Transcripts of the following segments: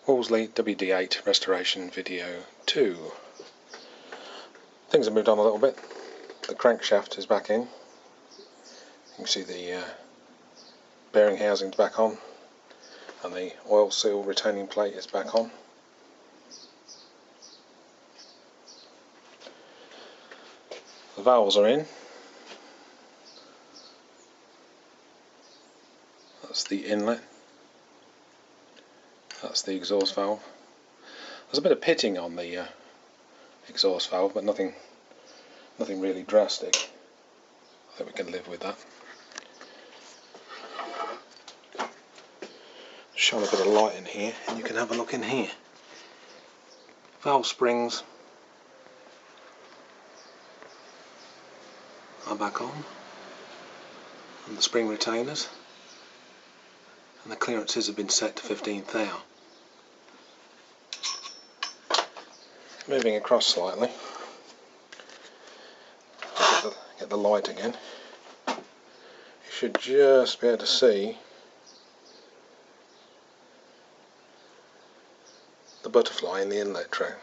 Wolseley WD8 restoration video 2. Things have moved on a little bit. The crankshaft is back in. You can see the bearing housing's back on, and the oil seal retaining plate is back on. The valves are in. That's the inlet. That's the exhaust valve. There's a bit of pitting on the exhaust valve, but nothing really drastic. I think we can live with that. Shine a bit of light in here, and you can have a look in here. Valve springs are back on, and the spring retainers, and the clearances have been set to 15th thou. Moving across slightly, get the light again. You should just be able to see the butterfly in the inlet track.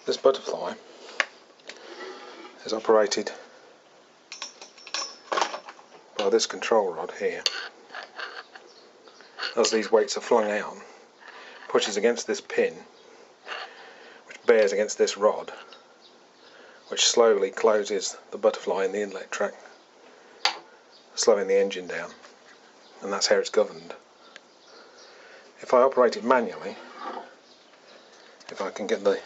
This butterfly is operated by this control rod here. As these weights are flung out, pushes against this pin, which bears against this rod, which slowly closes the butterfly in the inlet track, slowing the engine down, and that's how it's governed. If I operate it manually, if I can get the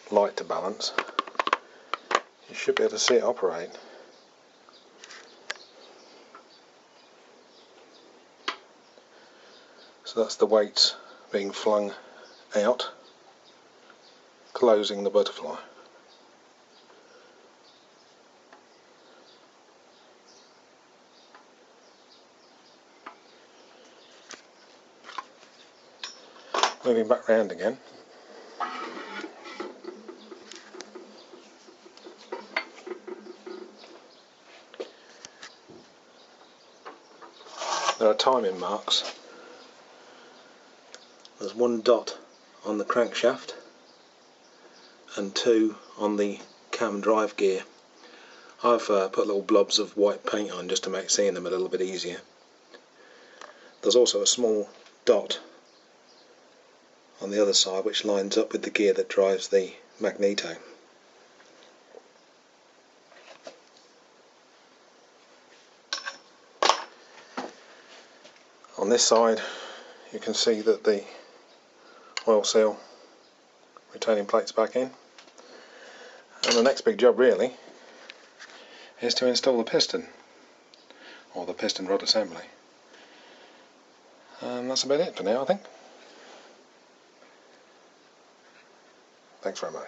light to balance, you should be able to see it operate. So that's the weights being flung out, closing the butterfly. Moving back round again. There are timing marks. There's one dot on the crankshaft and two on the cam drive gear. I've put little blobs of white paint on just to make seeing them a little bit easier. There's also a small dot on the other side which lines up with the gear that drives the magneto. On this side you can see that the oil seal retaining plate's back in, and the next big job really is to install the piston, or the piston rod assembly, and that's about it for now, I think. Thanks very much.